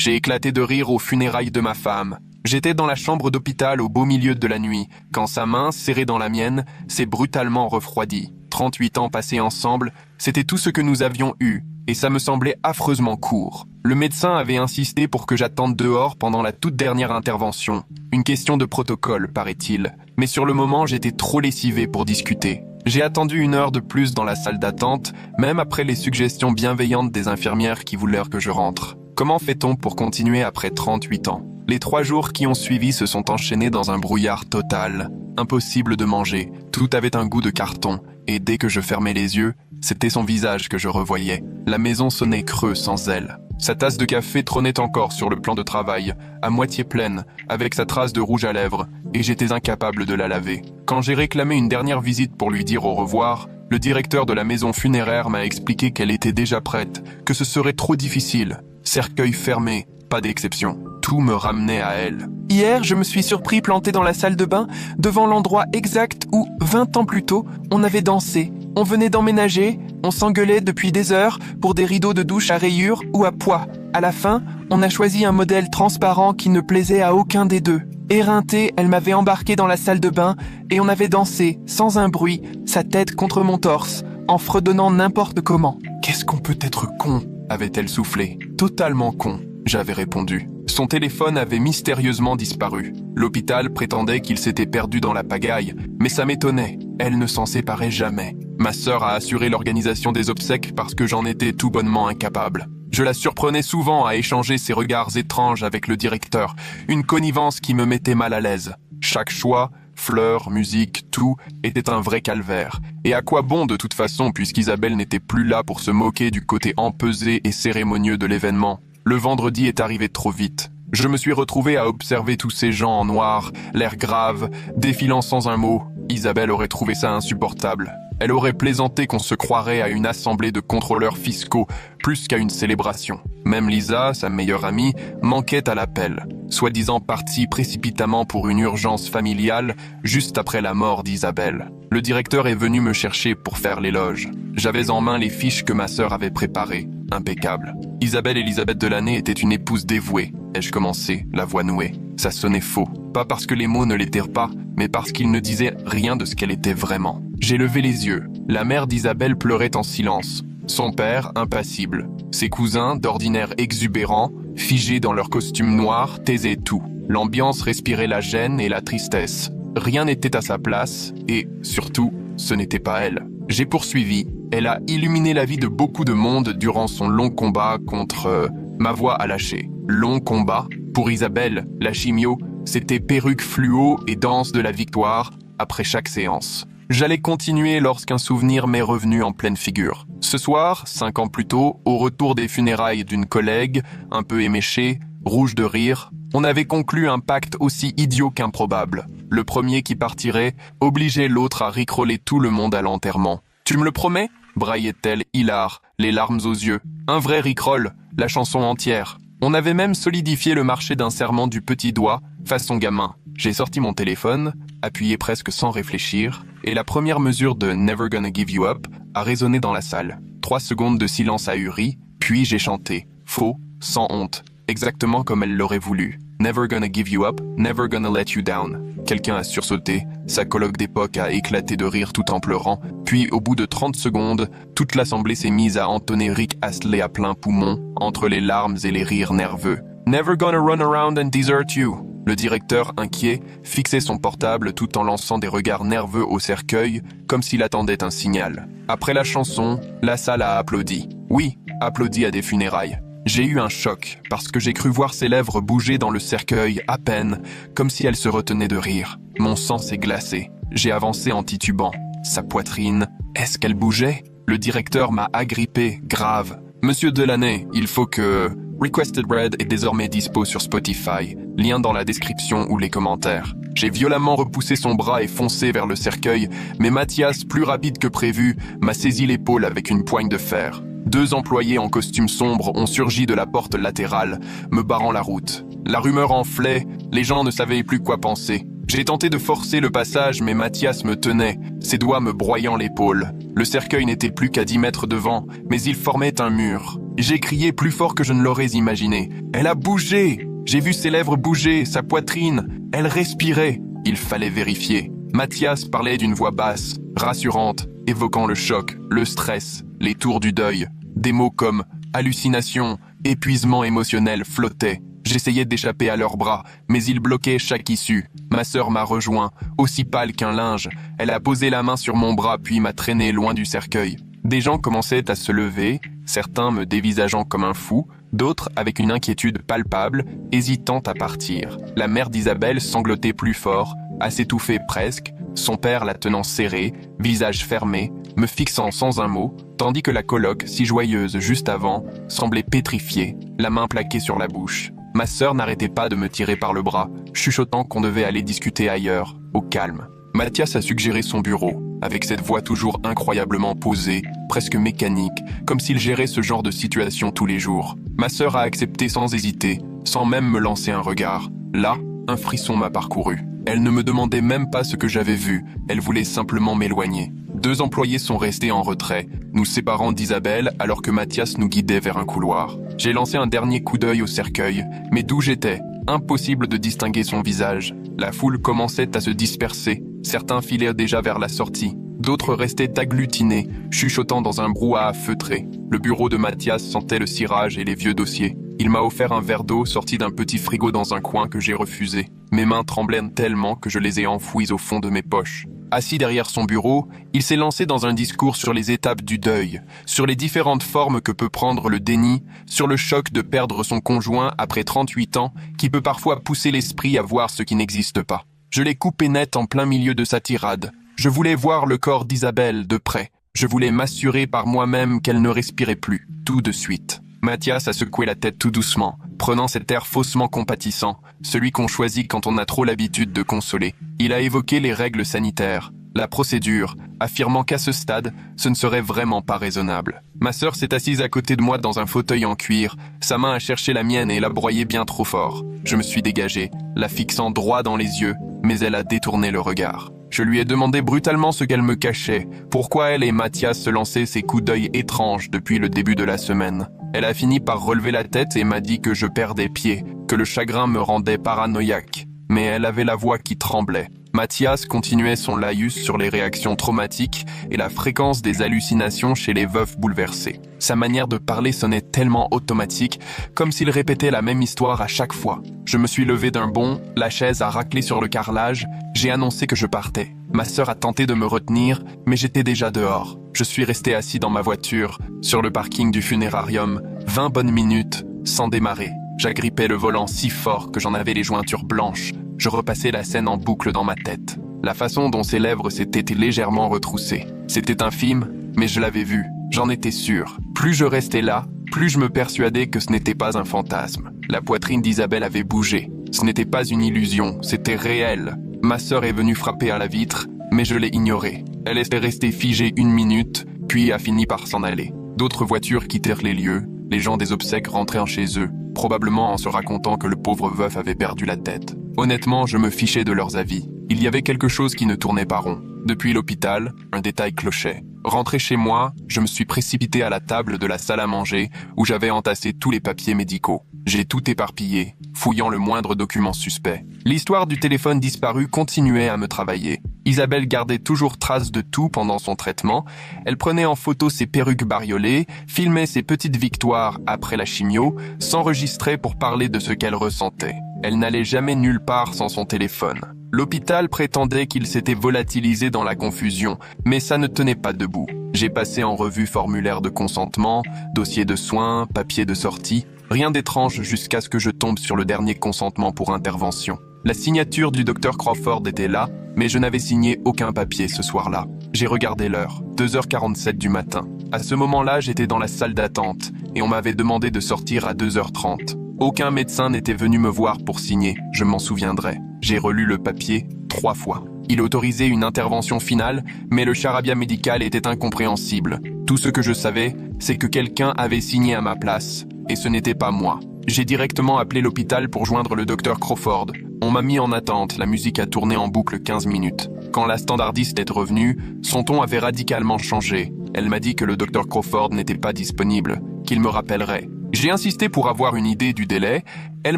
J'ai éclaté de rire aux funérailles de ma femme. J'étais dans la chambre d'hôpital au beau milieu de la nuit, quand sa main, serrée dans la mienne, s'est brutalement refroidie. 38 ans passés ensemble, c'était tout ce que nous avions eu, et ça me semblait affreusement court. Le médecin avait insisté pour que j'attende dehors pendant la toute dernière intervention. Une question de protocole, paraît-il. Mais sur le moment, j'étais trop lessivé pour discuter. J'ai attendu 1 heure de plus dans la salle d'attente, même après les suggestions bienveillantes des infirmières qui voulurent que je rentre. Comment fait-on pour continuer après 38 ans ? Les 3 jours qui ont suivi se sont enchaînés dans un brouillard total. Impossible de manger, tout avait un goût de carton, et dès que je fermais les yeux, c'était son visage que je revoyais. La maison sonnait creux sans elle. Sa tasse de café trônait encore sur le plan de travail, à moitié pleine, avec sa trace de rouge à lèvres, et j'étais incapable de la laver. Quand j'ai réclamé une dernière visite pour lui dire au revoir, le directeur de la maison funéraire m'a expliqué qu'elle était déjà prête, que ce serait trop difficile. Cercueil fermé, pas d'exception. Tout me ramenait à elle. Hier, je me suis surpris planté dans la salle de bain, devant l'endroit exact où, 20 ans plus tôt, on avait dansé. On venait d'emménager, on s'engueulait depuis des heures pour des rideaux de douche à rayures ou à pois. À la fin, on a choisi un modèle transparent qui ne plaisait à aucun des deux. Éreintée, elle m'avait embarqué dans la salle de bain et on avait dansé, sans un bruit, sa tête contre mon torse, en fredonnant n'importe comment. « Qu'est-ce qu'on peut être con ?» avait-elle soufflé. « Totalement con », j'avais répondu. Son téléphone avait mystérieusement disparu. L'hôpital prétendait qu'il s'était perdu dans la pagaille, mais ça m'étonnait. Elle ne s'en séparait jamais. Ma sœur a assuré l'organisation des obsèques parce que j'en étais tout bonnement incapable. Je la surprenais souvent à échanger ses regards étranges avec le directeur, une connivence qui me mettait mal à l'aise. Chaque choix, fleurs, musique, tout, était un vrai calvaire. Et à quoi bon de toute façon puisqu'Isabelle n'était plus là pour se moquer du côté empesé et cérémonieux de l'événement. Le vendredi est arrivé trop vite. Je me suis retrouvé à observer tous ces gens en noir, l'air grave, défilant sans un mot. Isabelle aurait trouvé ça insupportable. Elle aurait plaisanté qu'on se croirait à une assemblée de contrôleurs fiscaux, plus qu'à une célébration. Même Lisa, sa meilleure amie, manquait à l'appel, soi-disant partie précipitamment pour une urgence familiale, juste après la mort d'Isabelle. Le directeur est venu me chercher pour faire l'éloge. J'avais en main les fiches que ma sœur avait préparées, impeccables. Isabelle Elisabeth Delaney était une épouse dévouée, ai-je commencé, la voix nouée. Ça sonnait faux, pas parce que les mots ne l'étaient pas, mais parce qu'ils ne disaient rien de ce qu'elle était vraiment. J'ai levé les yeux. La mère d'Isabelle pleurait en silence. Son père, impassible. Ses cousins, d'ordinaire exubérants, figés dans leurs costumes noirs, taisaient tout. L'ambiance respirait la gêne et la tristesse. Rien n'était à sa place, et, surtout, ce n'était pas elle. J'ai poursuivi. Elle a illuminé la vie de beaucoup de monde durant son long combat contre... Ma voix a lâché. Long combat. Pour Isabelle, la chimio, c'était perruque fluo et danse de la victoire après chaque séance. J'allais continuer lorsqu'un souvenir m'est revenu en pleine figure. Ce soir, 5 ans plus tôt, au retour des funérailles d'une collègue, un peu éméchée, rouge de rire, on avait conclu un pacte aussi idiot qu'improbable. Le premier qui partirait obligeait l'autre à ricoler tout le monde à l'enterrement. « Tu me le promets ?» braillait-elle, hilar, les larmes aux yeux. Un vrai rickroll, la chanson entière. On avait même solidifié le marché d'un serment du petit doigt, façon gamin. J'ai sorti mon téléphone, appuyé presque sans réfléchir, et la première mesure de Never Gonna Give You Up a résonné dans la salle. 3 secondes de silence ahuri, puis j'ai chanté. Faux, sans honte, exactement comme elle l'aurait voulu. Never gonna give you up, never gonna let you down. Quelqu'un a sursauté, sa coloc d'époque a éclaté de rire tout en pleurant, puis au bout de 30 secondes, toute l'assemblée s'est mise à entonner Rick Astley à plein poumon, entre les larmes et les rires nerveux. Never gonna run around and desert you. Le directeur, inquiet, fixait son portable tout en lançant des regards nerveux au cercueil, comme s'il attendait un signal. Après la chanson, la salle a applaudi. Oui, applaudi à des funérailles. J'ai eu un choc, parce que j'ai cru voir ses lèvres bouger dans le cercueil, à peine, comme si elle se retenait de rire. Mon sang s'est glacé. J'ai avancé en titubant. Sa poitrine, est-ce qu'elle bougeait? Le directeur m'a agrippé, grave. Monsieur Delaney, il faut que... Requested Red est désormais dispo sur Spotify. Lien dans la description ou les commentaires. J'ai violemment repoussé son bras et foncé vers le cercueil, mais Mathias, plus rapide que prévu, m'a saisi l'épaule avec une poigne de fer. 2 employés en costume sombre ont surgi de la porte latérale, me barrant la route. La rumeur enflait, les gens ne savaient plus quoi penser. J'ai tenté de forcer le passage, mais Mathias me tenait, ses doigts me broyant l'épaule. Le cercueil n'était plus qu'à 10 mètres devant, mais il formait un mur. J'ai crié plus fort que je ne l'aurais imaginé. Elle a bougé! J'ai vu ses lèvres bouger, sa poitrine. Elle respirait. Il fallait vérifier. Mathias parlait d'une voix basse, rassurante, évoquant le choc, le stress, les tours du deuil. Des mots comme hallucination, épuisement émotionnel flottaient. J'essayais d'échapper à leurs bras, mais ils bloquaient chaque issue. Ma sœur m'a rejoint, aussi pâle qu'un linge. Elle a posé la main sur mon bras puis m'a traîné loin du cercueil. Des gens commençaient à se lever, certains me dévisageant comme un fou, d'autres avec une inquiétude palpable, hésitant à partir. La mère d'Isabelle sanglotait plus fort, à s'étouffer presque, son père la tenant serrée, visage fermé, me fixant sans un mot, tandis que la coloc, si joyeuse juste avant, semblait pétrifiée, la main plaquée sur la bouche. Ma sœur n'arrêtait pas de me tirer par le bras, chuchotant qu'on devait aller discuter ailleurs, au calme. Mathias a suggéré son bureau, avec cette voix toujours incroyablement posée, presque mécanique, comme s'il gérait ce genre de situation tous les jours. Ma sœur a accepté sans hésiter, sans même me lancer un regard. Là, un frisson m'a parcouru. Elle ne me demandait même pas ce que j'avais vu, elle voulait simplement m'éloigner. 2 employés sont restés en retrait, nous séparant d'Isabelle alors que Mathias nous guidait vers un couloir. J'ai lancé un dernier coup d'œil au cercueil, mais d'où j'étais, impossible de distinguer son visage. La foule commençait à se disperser, certains filaient déjà vers la sortie, d'autres restaient agglutinés, chuchotant dans un brouhaha feutré. Le bureau de Mathias sentait le cirage et les vieux dossiers. Il m'a offert un verre d'eau sorti d'un petit frigo dans un coin que j'ai refusé. Mes mains tremblaient tellement que je les ai enfouies au fond de mes poches. Assis derrière son bureau, il s'est lancé dans un discours sur les étapes du deuil, sur les différentes formes que peut prendre le déni, sur le choc de perdre son conjoint après 38 ans, qui peut parfois pousser l'esprit à voir ce qui n'existe pas. Je l'ai coupé net en plein milieu de sa tirade. Je voulais voir le corps d'Isabelle de près. Je voulais m'assurer par moi-même qu'elle ne respirait plus, tout de suite. Mathias a secoué la tête tout doucement, prenant cet air faussement compatissant, celui qu'on choisit quand on a trop l'habitude de consoler. Il a évoqué les règles sanitaires, la procédure, affirmant qu'à ce stade, ce ne serait vraiment pas raisonnable. Ma sœur s'est assise à côté de moi dans un fauteuil en cuir, sa main a cherché la mienne et l'a broyée bien trop fort. Je me suis dégagé, la fixant droit dans les yeux, mais elle a détourné le regard. Je lui ai demandé brutalement ce qu'elle me cachait, pourquoi elle et Mathias se lançaient ces coups d'œil étranges depuis le début de la semaine. Elle a fini par relever la tête et m'a dit que je perdais pied, que le chagrin me rendait paranoïaque. Mais elle avait la voix qui tremblait. Mathias continuait son laïus sur les réactions traumatiques et la fréquence des hallucinations chez les veufs bouleversés. Sa manière de parler sonnait tellement automatique, comme s'il répétait la même histoire à chaque fois. Je me suis levé d'un bond, la chaise a raclé sur le carrelage, j'ai annoncé que je partais. Ma sœur a tenté de me retenir, mais j'étais déjà dehors. Je suis resté assis dans ma voiture, sur le parking du funérarium, 20 bonnes minutes, sans démarrer. J'agrippais le volant si fort que j'en avais les jointures blanches. Je repassais la scène en boucle dans ma tête. La façon dont ses lèvres s'étaient légèrement retroussées. C'était infime, mais je l'avais vu. J'en étais sûr. Plus je restais là, plus je me persuadais que ce n'était pas un fantasme. La poitrine d'Isabelle avait bougé. Ce n'était pas une illusion, c'était réel. Ma sœur est venue frapper à la vitre, mais je l'ai ignorée. Elle était restée figée 1 minute, puis a fini par s'en aller. D'autres voitures quittèrent les lieux. Les gens des obsèques rentraient chez eux, probablement en se racontant que le pauvre veuf avait perdu la tête. Honnêtement, je me fichais de leurs avis. Il y avait quelque chose qui ne tournait pas rond. Depuis l'hôpital, un détail clochait. Rentré chez moi, je me suis précipité à la table de la salle à manger où j'avais entassé tous les papiers médicaux. J'ai tout éparpillé, fouillant le moindre document suspect. L'histoire du téléphone disparu continuait à me travailler. Isabelle gardait toujours trace de tout pendant son traitement. Elle prenait en photo ses perruques bariolées, filmait ses petites victoires après la chimio, s'enregistrait pour parler de ce qu'elle ressentait. Elle n'allait jamais nulle part sans son téléphone. L'hôpital prétendait qu'il s'était volatilisé dans la confusion, mais ça ne tenait pas debout. J'ai passé en revue formulaire de consentement, dossier de soins, papier de sortie. Rien d'étrange jusqu'à ce que je tombe sur le dernier consentement pour intervention. La signature du docteur Crawford était là, mais je n'avais signé aucun papier ce soir-là. J'ai regardé l'heure, 2h47 du matin. À ce moment-là, j'étais dans la salle d'attente, et on m'avait demandé de sortir à 2h30. Aucun médecin n'était venu me voir pour signer, je m'en souviendrai. J'ai relu le papier 3 fois. Il autorisait une intervention finale, mais le charabia médical était incompréhensible. Tout ce que je savais, c'est que quelqu'un avait signé à ma place, et ce n'était pas moi. J'ai directement appelé l'hôpital pour joindre le docteur Crawford. On m'a mis en attente, la musique a tourné en boucle 15 minutes. Quand la standardiste est revenue, son ton avait radicalement changé. Elle m'a dit que le docteur Crawford n'était pas disponible, qu'il me rappellerait. J'ai insisté pour avoir une idée du délai. Elle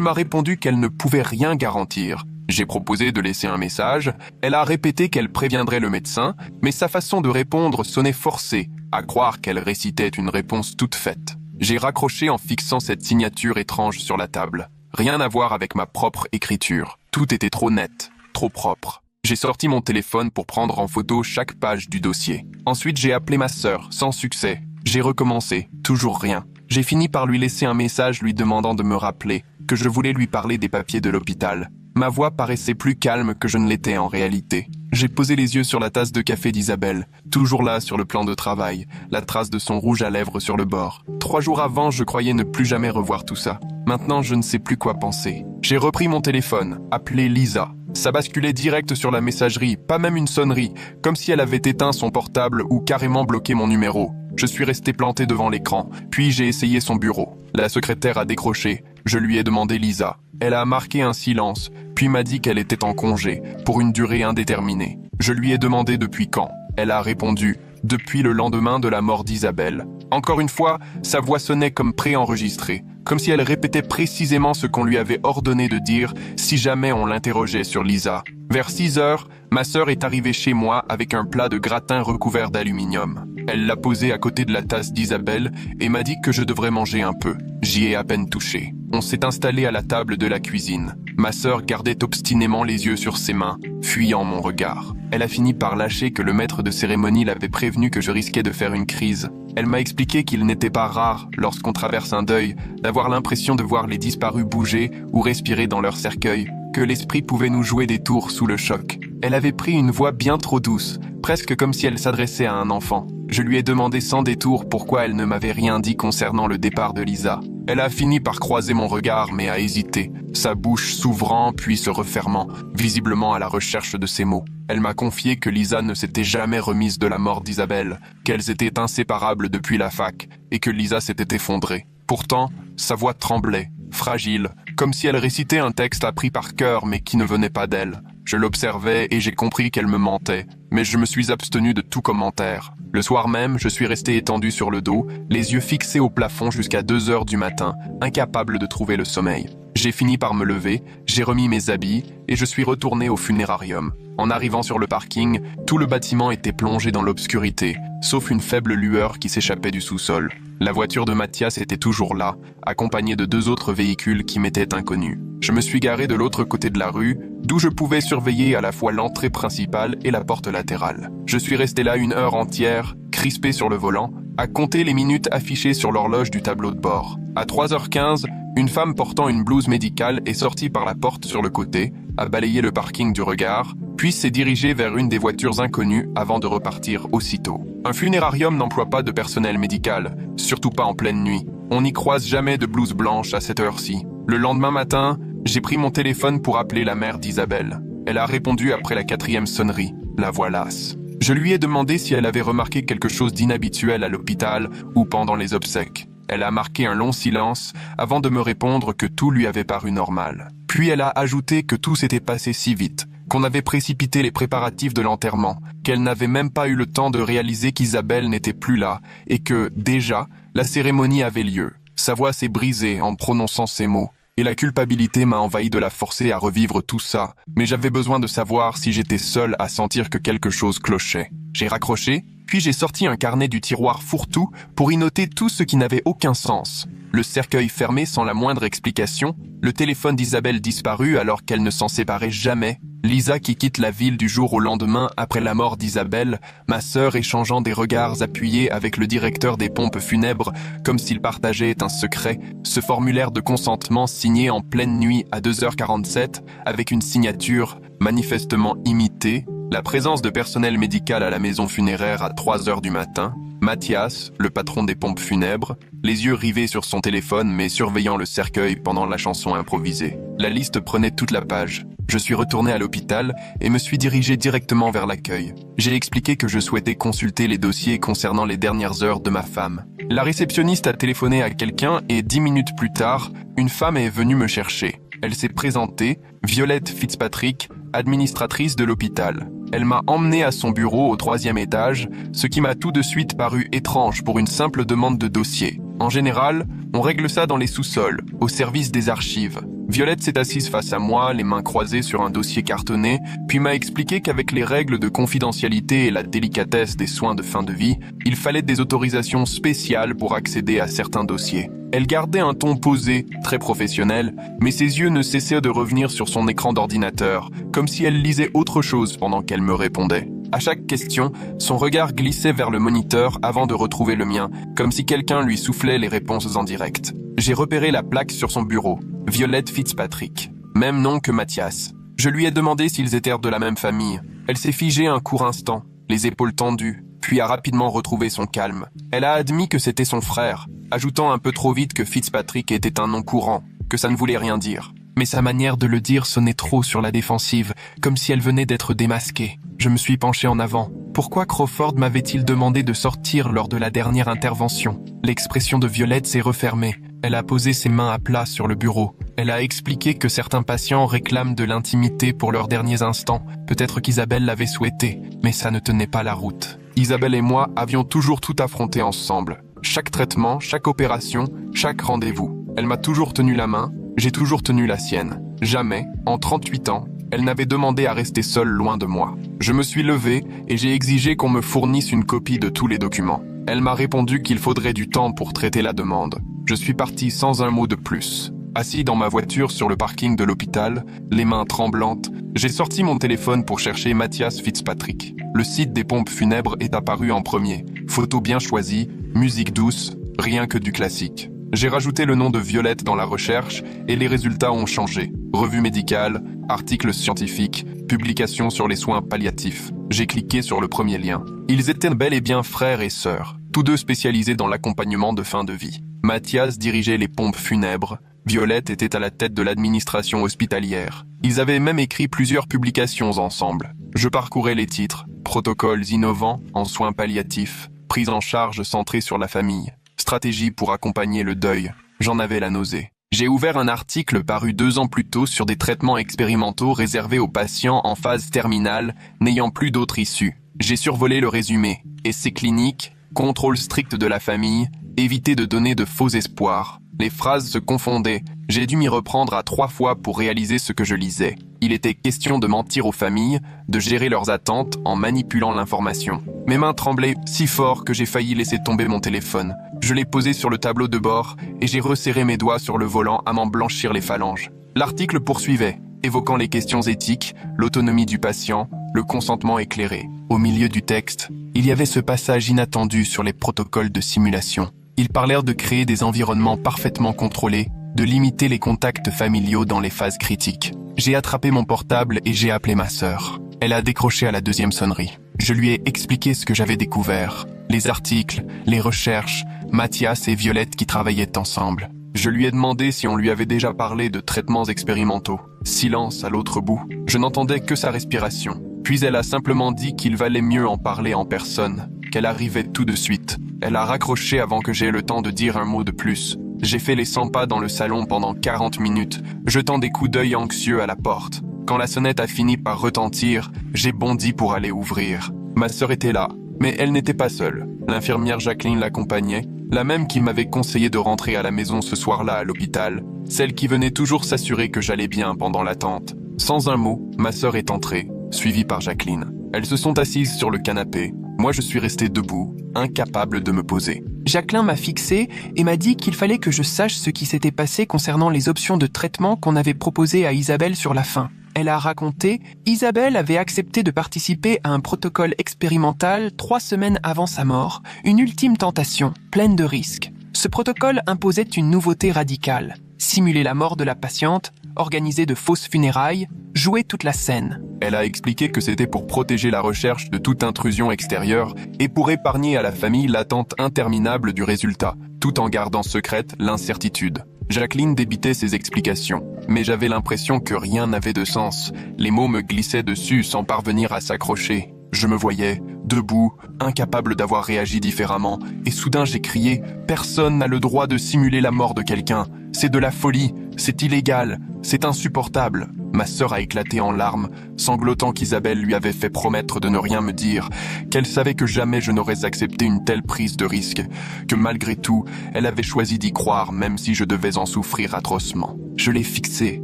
m'a répondu qu'elle ne pouvait rien garantir. J'ai proposé de laisser un message. Elle a répété qu'elle préviendrait le médecin, mais sa façon de répondre sonnait forcée, à croire qu'elle récitait une réponse toute faite. J'ai raccroché en fixant cette signature étrange sur la table. Rien à voir avec ma propre écriture. Tout était trop net, trop propre. J'ai sorti mon téléphone pour prendre en photo chaque page du dossier. Ensuite, j'ai appelé ma sœur, sans succès. J'ai recommencé, toujours rien. J'ai fini par lui laisser un message lui demandant de me rappeler, que je voulais lui parler des papiers de l'hôpital. Ma voix paraissait plus calme que je ne l'étais en réalité. J'ai posé les yeux sur la tasse de café d'Isabelle, toujours là sur le plan de travail, la trace de son rouge à lèvres sur le bord. 3 jours avant, je croyais ne plus jamais revoir tout ça. Maintenant, je ne sais plus quoi penser. J'ai repris mon téléphone, appelé Lisa. Ça basculait direct sur la messagerie, pas même une sonnerie, comme si elle avait éteint son portable ou carrément bloqué mon numéro. Je suis resté planté devant l'écran, puis j'ai essayé son bureau. La secrétaire a décroché. Je lui ai demandé Lisa. Elle a marqué un silence, puis m'a dit qu'elle était en congé, pour une durée indéterminée. Je lui ai demandé depuis quand. Elle a répondu « Depuis le lendemain de la mort d'Isabelle ». Encore une fois, sa voix sonnait comme préenregistrée, comme si elle répétait précisément ce qu'on lui avait ordonné de dire si jamais on l'interrogeait sur Lisa. Vers 6 heures, ma sœur est arrivée chez moi avec un plat de gratin recouvert d'aluminium. Elle l'a posé à côté de la tasse d'Isabelle et m'a dit que je devrais manger un peu. J'y ai à peine touché. On s'est installé à la table de la cuisine. Ma sœur gardait obstinément les yeux sur ses mains, fuyant mon regard. Elle a fini par lâcher que le maître de cérémonie l'avait prévenu que je risquais de faire une crise. Elle m'a expliqué qu'il n'était pas rare, lorsqu'on traverse un deuil, d'avoir l'impression de voir les disparus bouger ou respirer dans leur cercueil, que l'esprit pouvait nous jouer des tours sous le choc. Elle avait pris une voix bien trop douce, presque comme si elle s'adressait à un enfant. Je lui ai demandé sans détour pourquoi elle ne m'avait rien dit concernant le départ de Lisa. Elle a fini par croiser mon regard mais a hésité, sa bouche s'ouvrant puis se refermant, visiblement à la recherche de ses mots. Elle m'a confié que Lisa ne s'était jamais remise de la mort d'Isabelle, qu'elles étaient inséparables depuis la fac et que Lisa s'était effondrée. Pourtant, sa voix tremblait, fragile, comme si elle récitait un texte appris par cœur mais qui ne venait pas d'elle. Je l'observais et j'ai compris qu'elle me mentait, mais je me suis abstenu de tout commentaire. Le soir même, je suis resté étendu sur le dos, les yeux fixés au plafond jusqu'à 2 heures du matin, incapable de trouver le sommeil. J'ai fini par me lever, j'ai remis mes habits et je suis retourné au funérarium. En arrivant sur le parking, tout le bâtiment était plongé dans l'obscurité, sauf une faible lueur qui s'échappait du sous-sol. La voiture de Mathias était toujours là, accompagnée de 2 autres véhicules qui m'étaient inconnus. Je me suis garé de l'autre côté de la rue, d'où je pouvais surveiller à la fois l'entrée principale et la porte latérale. Je suis resté là 1 heure entière, crispé sur le volant, à compter les minutes affichées sur l'horloge du tableau de bord. À 3h15, une femme portant une blouse médicale est sortie par la porte sur le côté, a balayé le parking du regard, puis s'est dirigée vers une des voitures inconnues avant de repartir aussitôt. Un funérarium n'emploie pas de personnel médical, surtout pas en pleine nuit. On n'y croise jamais de blouse blanche à cette heure-ci. Le lendemain matin, j'ai pris mon téléphone pour appeler la mère d'Isabelle. Elle a répondu après la 4e sonnerie, la voix lasse. Je lui ai demandé si elle avait remarqué quelque chose d'inhabituel à l'hôpital ou pendant les obsèques. Elle a marqué un long silence avant de me répondre que tout lui avait paru normal. Puis elle a ajouté que tout s'était passé si vite, qu'on avait précipité les préparatifs de l'enterrement, qu'elle n'avait même pas eu le temps de réaliser qu'Isabelle n'était plus là et que, déjà, la cérémonie avait lieu. Sa voix s'est brisée en prononçant ces mots. Et la culpabilité m'a envahi de la forcer à revivre tout ça, mais j'avais besoin de savoir si j'étais seul à sentir que quelque chose clochait. J'ai raccroché, puis j'ai sorti un carnet du tiroir fourre-tout pour y noter tout ce qui n'avait aucun sens. Le cercueil fermé sans la moindre explication, le téléphone d'Isabelle disparu alors qu'elle ne s'en séparait jamais, Lisa qui quitte la ville du jour au lendemain après la mort d'Isabelle, ma sœur échangeant des regards appuyés avec le directeur des pompes funèbres comme s'ils partageaient un secret, ce formulaire de consentement signé en pleine nuit à 2h47 avec une signature manifestement imitée, la présence de personnel médical à la maison funéraire à 3h du matin, Mathias, le patron des pompes funèbres, les yeux rivés sur son téléphone mais surveillant le cercueil pendant la chanson improvisée. La liste prenait toute la page. Je suis retourné à l'hôpital et me suis dirigé directement vers l'accueil. J'ai expliqué que je souhaitais consulter les dossiers concernant les dernières heures de ma femme. La réceptionniste a téléphoné à quelqu'un et 10 minutes plus tard, une femme est venue me chercher. Elle s'est présentée, Violette Fitzpatrick, administratrice de l'hôpital. Elle m'a emmené à son bureau au 3e étage, ce qui m'a tout de suite paru étrange pour une simple demande de dossier. En général, on règle ça dans les sous-sols, au service des archives. Violette s'est assise face à moi, les mains croisées sur un dossier cartonné, puis m'a expliqué qu'avec les règles de confidentialité et la délicatesse des soins de fin de vie, il fallait des autorisations spéciales pour accéder à certains dossiers. Elle gardait un ton posé, très professionnel, mais ses yeux ne cessaient de revenir sur son écran d'ordinateur, comme si elle lisait autre chose pendant qu'elle me répondait. À chaque question, son regard glissait vers le moniteur avant de retrouver le mien, comme si quelqu'un lui soufflait les réponses en direct. J'ai repéré la plaque sur son bureau, Violette Fitzpatrick, même nom que Mathias. Je lui ai demandé s'ils étaient de la même famille. Elle s'est figée un court instant, les épaules tendues, puis a rapidement retrouvé son calme. Elle a admis que c'était son frère, ajoutant un peu trop vite que Fitzpatrick était un nom courant, que ça ne voulait rien dire. Mais sa manière de le dire sonnait trop sur la défensive, comme si elle venait d'être démasquée. Je me suis penché en avant. Pourquoi Crawford m'avait-il demandé de sortir lors de la dernière intervention? L'expression de Violette s'est refermée. Elle a posé ses mains à plat sur le bureau. Elle a expliqué que certains patients réclament de l'intimité pour leurs derniers instants. Peut-être qu'Isabelle l'avait souhaité, mais ça ne tenait pas la route. Isabelle et moi avions toujours tout affronté ensemble. Chaque traitement, chaque opération, chaque rendez-vous. Elle m'a toujours tenu la main, j'ai toujours tenu la sienne. Jamais, en 38 ans, elle n'avait demandé à rester seule loin de moi. Je me suis levé et j'ai exigé qu'on me fournisse une copie de tous les documents. Elle m'a répondu qu'il faudrait du temps pour traiter la demande. Je suis parti sans un mot de plus. Assis dans ma voiture sur le parking de l'hôpital, les mains tremblantes, j'ai sorti mon téléphone pour chercher Mathias Fitzpatrick. Le site des pompes funèbres est apparu en premier. Photos bien choisies, musique douce, rien que du classique. J'ai rajouté le nom de Violette dans la recherche et les résultats ont changé. Revue médicale, articles scientifiques, publications sur les soins palliatifs. J'ai cliqué sur le premier lien. Ils étaient bel et bien frères et sœurs, tous deux spécialisés dans l'accompagnement de fin de vie. Mathias dirigeait les pompes funèbres, Violette était à la tête de l'administration hospitalière. Ils avaient même écrit plusieurs publications ensemble. Je parcourais les titres, protocoles innovants en soins palliatifs, prise en charge centrée sur la famille, stratégie pour accompagner le deuil. J'en avais la nausée. J'ai ouvert un article paru 2 ans plus tôt sur des traitements expérimentaux réservés aux patients en phase terminale, n'ayant plus d'autre issue. J'ai survolé le résumé. Essais cliniques, contrôle strict de la famille, éviter de donner de faux espoirs. Les phrases se confondaient. J'ai dû m'y reprendre à 3 fois pour réaliser ce que je lisais. Il était question de mentir aux familles, de gérer leurs attentes en manipulant l'information. Mes mains tremblaient si fort que j'ai failli laisser tomber mon téléphone. Je l'ai posé sur le tableau de bord et j'ai resserré mes doigts sur le volant à m'en blanchir les phalanges. L'article poursuivait, évoquant les questions éthiques, l'autonomie du patient, le consentement éclairé. Au milieu du texte, il y avait ce passage inattendu sur les protocoles de simulation. Ils parlèrent de créer des environnements parfaitement contrôlés, de limiter les contacts familiaux dans les phases critiques. J'ai attrapé mon portable et j'ai appelé ma sœur. Elle a décroché à la 2e sonnerie. Je lui ai expliqué ce que j'avais découvert, les articles, les recherches, Mathias et Violette qui travaillaient ensemble. Je lui ai demandé si on lui avait déjà parlé de traitements expérimentaux. Silence à l'autre bout. Je n'entendais que sa respiration. Puis elle a simplement dit qu'il valait mieux en parler en personne, qu'elle arrivait tout de suite. Elle a raccroché avant que j'aie le temps de dire un mot de plus. J'ai fait les 100 pas dans le salon pendant 40 minutes, jetant des coups d'œil anxieux à la porte. Quand la sonnette a fini par retentir, j'ai bondi pour aller ouvrir. Ma sœur était là, mais elle n'était pas seule. L'infirmière Jacqueline l'accompagnait, la même qui m'avait conseillé de rentrer à la maison ce soir-là à l'hôpital, celle qui venait toujours s'assurer que j'allais bien pendant l'attente. Sans un mot, ma sœur est entrée, suivie par Jacqueline. Elles se sont assises sur le canapé. Moi, je suis resté debout, incapable de me poser. Jacqueline m'a fixé et m'a dit qu'il fallait que je sache ce qui s'était passé concernant les options de traitement qu'on avait proposées à Isabelle sur la fin. Elle a raconté, Isabelle avait accepté de participer à un protocole expérimental 3 semaines avant sa mort, une ultime tentation, pleine de risques. Ce protocole imposait une nouveauté radicale, simuler la mort de la patiente, organiser de fausses funérailles, jouer toute la scène. Elle a expliqué que c'était pour protéger la recherche de toute intrusion extérieure et pour épargner à la famille l'attente interminable du résultat, tout en gardant secrète l'incertitude. Jacqueline débitait ses explications, mais j'avais l'impression que rien n'avait de sens. Les mots me glissaient dessus sans parvenir à s'accrocher. Je me voyais, debout, incapable d'avoir réagi différemment, et soudain j'ai crié « Personne n'a le droit de simuler la mort de quelqu'un. C'est de la folie, C'est illégal, c'est insupportable. Ma sœur a éclaté en larmes, sanglotant qu'Isabelle lui avait fait promettre de ne rien me dire, qu'elle savait que jamais je n'aurais accepté une telle prise de risque, que malgré tout, elle avait choisi d'y croire même si je devais en souffrir atrocement. Je l'ai fixée,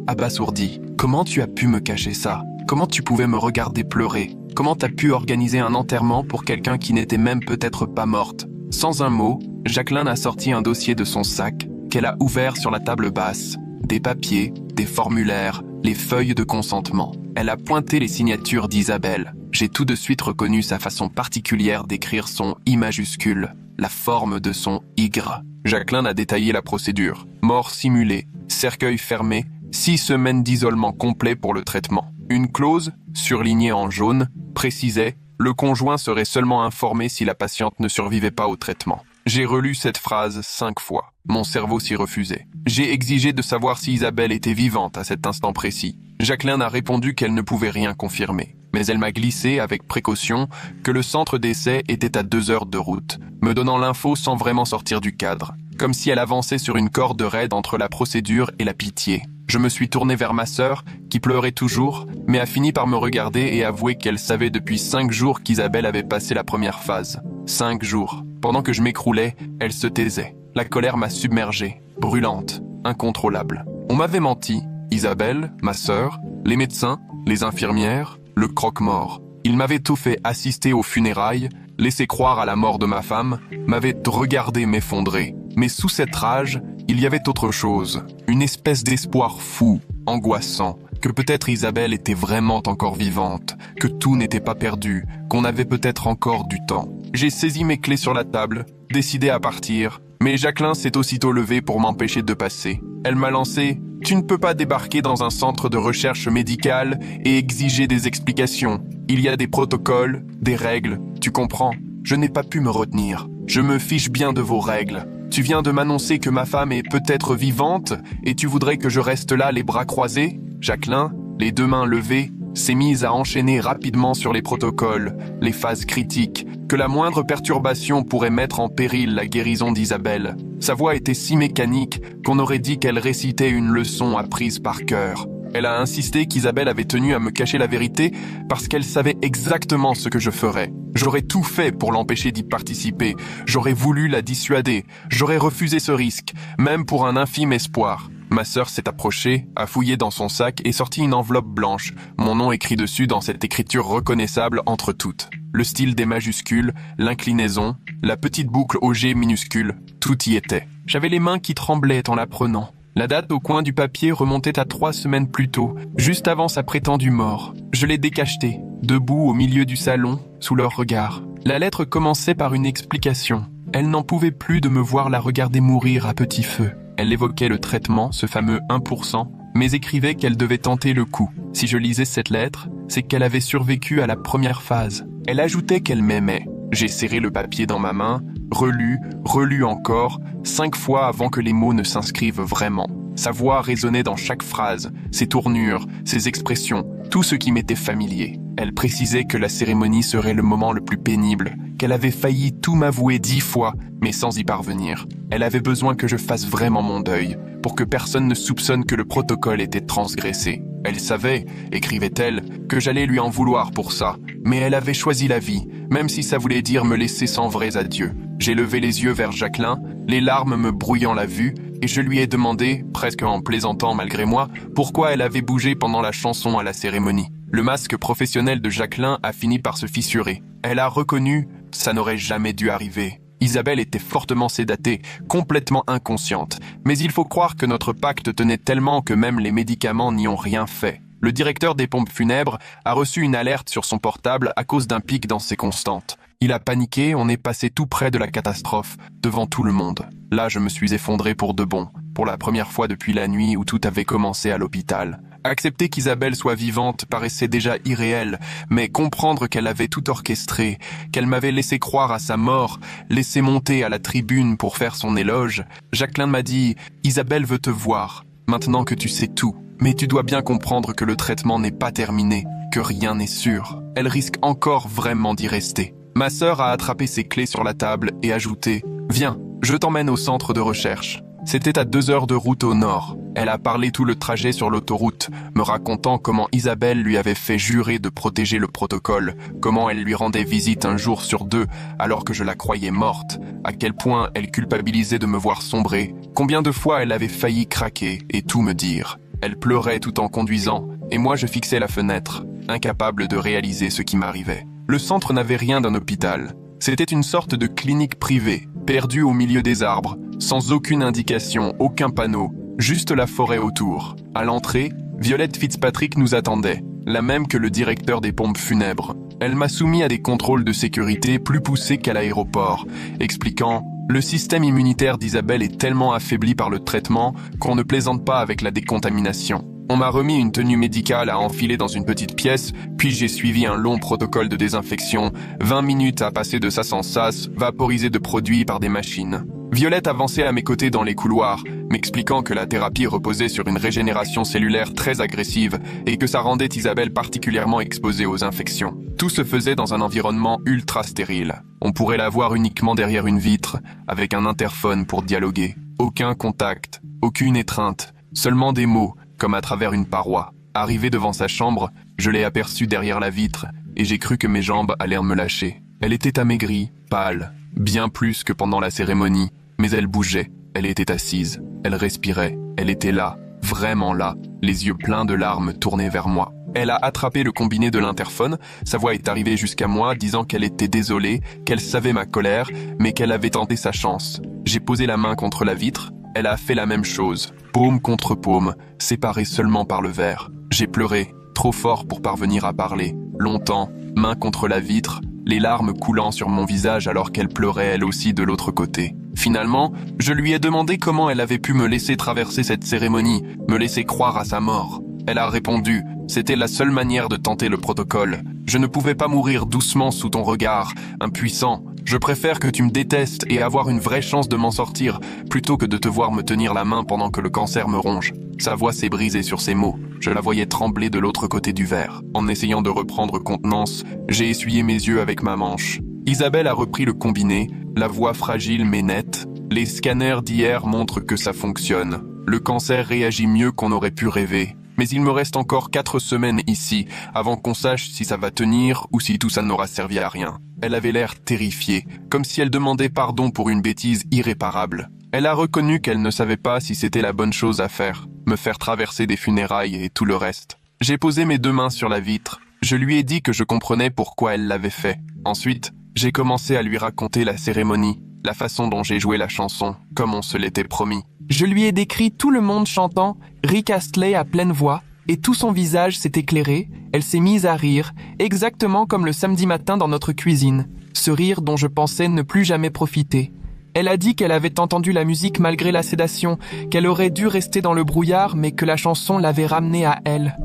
abasourdi. Comment tu as pu me cacher ça? Comment tu pouvais me regarder pleurer? Comment t'as pu organiser un enterrement pour quelqu'un qui n'était même peut-être pas morte? Sans un mot, Jacqueline a sorti un dossier de son sac, qu'elle a ouvert sur la table basse. Des papiers, des formulaires, les feuilles de consentement. Elle a pointé les signatures d'Isabelle. J'ai tout de suite reconnu sa façon particulière d'écrire son I majuscule, la forme de son Y. Jacqueline a détaillé la procédure. Mort simulée, cercueil fermé, 6 semaines d'isolement complet pour le traitement. Une clause, surlignée en jaune, précisait « Le conjoint serait seulement informé si la patiente ne survivait pas au traitement ». J'ai relu cette phrase 5 fois. Mon cerveau s'y refusait. J'ai exigé de savoir si Isabelle était vivante à cet instant précis. Jacqueline a répondu qu'elle ne pouvait rien confirmer. Mais elle m'a glissé avec précaution que le centre d'essai était à 2 heures de route, me donnant l'info sans vraiment sortir du cadre. Comme si elle avançait sur une corde raide entre la procédure et la pitié. Je me suis tourné vers ma sœur, qui pleurait toujours, mais a fini par me regarder et avouer qu'elle savait depuis 5 jours qu'Isabelle avait passé la première phase. 5 jours. Pendant que je m'écroulais, elle se taisait. La colère m'a submergée, brûlante, incontrôlable. On m'avait menti. Isabelle, ma sœur, les médecins, les infirmières, le croque-mort. Ils m'avaient tout fait assister aux funérailles, laissé croire à la mort de ma femme, m'avaient regardé m'effondrer. Mais sous cette rage, il y avait autre chose. Une espèce d'espoir fou, angoissant, que peut-être Isabelle était vraiment encore vivante, que tout n'était pas perdu, qu'on avait peut-être encore du temps. J'ai saisi mes clés sur la table, décidé à partir, mais Jacqueline s'est aussitôt levée pour m'empêcher de passer. Elle m'a lancé « Tu ne peux pas débarquer dans un centre de recherche médicale et exiger des explications. Il y a des protocoles, des règles, tu comprends? Je n'ai pas pu me retenir. Je me fiche bien de vos règles. Tu viens de m'annoncer que ma femme est peut-être vivante et tu voudrais que je reste là les bras croisés ?» Jacqueline, les 2 mains levées, s'est mise à enchaîner rapidement sur les protocoles, les phases critiques, que la moindre perturbation pourrait mettre en péril la guérison d'Isabelle. Sa voix était si mécanique qu'on aurait dit qu'elle récitait une leçon apprise par cœur. Elle a insisté qu'Isabelle avait tenu à me cacher la vérité parce qu'elle savait exactement ce que je ferais. J'aurais tout fait pour l'empêcher d'y participer. J'aurais voulu la dissuader. J'aurais refusé ce risque, même pour un infime espoir. Ma sœur s'est approchée, a fouillé dans son sac et sorti une enveloppe blanche, mon nom écrit dessus dans cette écriture reconnaissable entre toutes. Le style des majuscules, l'inclinaison, la petite boucle au G minuscule, tout y était. J'avais les mains qui tremblaient en la prenant. La date au coin du papier remontait à 3 semaines plus tôt, juste avant sa prétendue mort. Je l'ai décachetée, debout au milieu du salon, sous leur regard. La lettre commençait par une explication. Elle n'en pouvait plus de me voir la regarder mourir à petit feu. Elle évoquait le traitement, ce fameux 1%, mais écrivait qu'elle devait tenter le coup. Si je lisais cette lettre, c'est qu'elle avait survécu à la première phase. Elle ajoutait qu'elle m'aimait. J'ai serré le papier dans ma main, relu encore, 5 fois avant que les mots ne s'inscrivent vraiment. Sa voix résonnait dans chaque phrase, ses tournures, ses expressions, tout ce qui m'était familier. Elle précisait que la cérémonie serait le moment le plus pénible, qu'elle avait failli tout m'avouer 10 fois, mais sans y parvenir. Elle avait besoin que je fasse vraiment mon deuil, pour que personne ne soupçonne que le protocole était transgressé. Elle savait, écrivait-elle, que j'allais lui en vouloir pour ça, mais elle avait choisi la vie, même si ça voulait dire me laisser sans vrais adieux. J'ai levé les yeux vers Jacqueline, les larmes me brouillant la vue, et je lui ai demandé, presque en plaisantant malgré moi, pourquoi elle avait bougé pendant la chanson à la cérémonie. Le masque professionnel de Jacqueline a fini par se fissurer. Elle a reconnu, ça n'aurait jamais dû arriver. Isabelle était fortement sédatée, complètement inconsciente. Mais il faut croire que notre pacte tenait tellement que même les médicaments n'y ont rien fait. Le directeur des pompes funèbres a reçu une alerte sur son portable à cause d'un pic dans ses constantes. Il a paniqué, on est passé tout près de la catastrophe, devant tout le monde. Là, je me suis effondré pour de bon, pour la première fois depuis la nuit où tout avait commencé à l'hôpital. Accepter qu'Isabelle soit vivante paraissait déjà irréel, mais comprendre qu'elle avait tout orchestré, qu'elle m'avait laissé croire à sa mort, laissé monter à la tribune pour faire son éloge, Jacqueline m'a dit « Isabelle veut te voir, maintenant que tu sais tout. Mais tu dois bien comprendre que le traitement n'est pas terminé, que rien n'est sûr. Elle risque encore vraiment d'y rester. » Ma sœur a attrapé ses clés sur la table et ajouté « Viens, je t'emmène au centre de recherche. C'était à 2 heures de route au nord. Elle a parlé tout le trajet sur l'autoroute, me racontant comment Isabelle lui avait fait jurer de protéger le protocole, comment elle lui rendait visite un jour sur 2 alors que je la croyais morte, à quel point elle culpabilisait de me voir sombrer, combien de fois elle avait failli craquer et tout me dire. Elle pleurait tout en conduisant, et moi je fixais la fenêtre, incapable de réaliser ce qui m'arrivait. Le centre n'avait rien d'un hôpital. C'était une sorte de clinique privée, perdue au milieu des arbres, sans aucune indication, aucun panneau, juste la forêt autour. À l'entrée, Violette Fitzpatrick nous attendait, la même que le directeur des pompes funèbres. Elle m'a soumis à des contrôles de sécurité plus poussés qu'à l'aéroport, expliquant « Le système immunitaire d'Isabelle est tellement affaibli par le traitement qu'on ne plaisante pas avec la décontamination. » On m'a remis une tenue médicale à enfiler dans une petite pièce, puis j'ai suivi un long protocole de désinfection, 20 minutes à passer de sas en sas, vaporisé de produits par des machines. Violette avançait à mes côtés dans les couloirs, m'expliquant que la thérapie reposait sur une régénération cellulaire très agressive et que ça rendait Isabelle particulièrement exposée aux infections. Tout se faisait dans un environnement ultra stérile. On pourrait la voir uniquement derrière une vitre, avec un interphone pour dialoguer. Aucun contact, aucune étreinte, seulement des mots, comme à travers une paroi. Arrivé devant sa chambre, je l'ai aperçue derrière la vitre et j'ai cru que mes jambes allaient me lâcher. Elle était amaigrie, pâle, bien plus que pendant la cérémonie, mais elle bougeait, elle était assise, elle respirait, elle était là, vraiment là, les yeux pleins de larmes tournés vers moi. Elle a attrapé le combiné de l'interphone, sa voix est arrivée jusqu'à moi disant qu'elle était désolée, qu'elle savait ma colère, mais qu'elle avait tenté sa chance. J'ai posé la main contre la vitre, elle a fait la même chose, paume contre paume, séparée seulement par le verre. J'ai pleuré, trop fort pour parvenir à parler, longtemps, main contre la vitre, les larmes coulant sur mon visage alors qu'elle pleurait elle aussi de l'autre côté. Finalement, je lui ai demandé comment elle avait pu me laisser traverser cette cérémonie, me laisser croire à sa mort. Elle a répondu, c'était la seule manière de tenter le protocole. Je ne pouvais pas mourir doucement sous ton regard, impuissant. Je préfère que tu me détestes et avoir une vraie chance de m'en sortir, plutôt que de te voir me tenir la main pendant que le cancer me ronge. Sa voix s'est brisée sur ces mots. Je la voyais trembler de l'autre côté du verre. En essayant de reprendre contenance, j'ai essuyé mes yeux avec ma manche. Isabelle a repris le combiné, la voix fragile mais nette. Les scanners d'hier montrent que ça fonctionne. Le cancer réagit mieux qu'on aurait pu rêver. Mais il me reste encore 4 semaines ici, avant qu'on sache si ça va tenir ou si tout ça n'aura servi à rien. Elle avait l'air terrifiée, comme si elle demandait pardon pour une bêtise irréparable. Elle a reconnu qu'elle ne savait pas si c'était la bonne chose à faire, me faire traverser des funérailles et tout le reste. J'ai posé mes 2 mains sur la vitre. Je lui ai dit que je comprenais pourquoi elle l'avait fait. Ensuite, j'ai commencé à lui raconter la cérémonie, la façon dont j'ai joué la chanson, comme on se l'était promis. Je lui ai décrit tout le monde chantant Rick Astley à pleine voix, et tout son visage s'est éclairé, elle s'est mise à rire, exactement comme le samedi matin dans notre cuisine, ce rire dont je pensais ne plus jamais profiter. Elle a dit qu'elle avait entendu la musique malgré la sédation, qu'elle aurait dû rester dans le brouillard mais que la chanson l'avait ramenée à elle.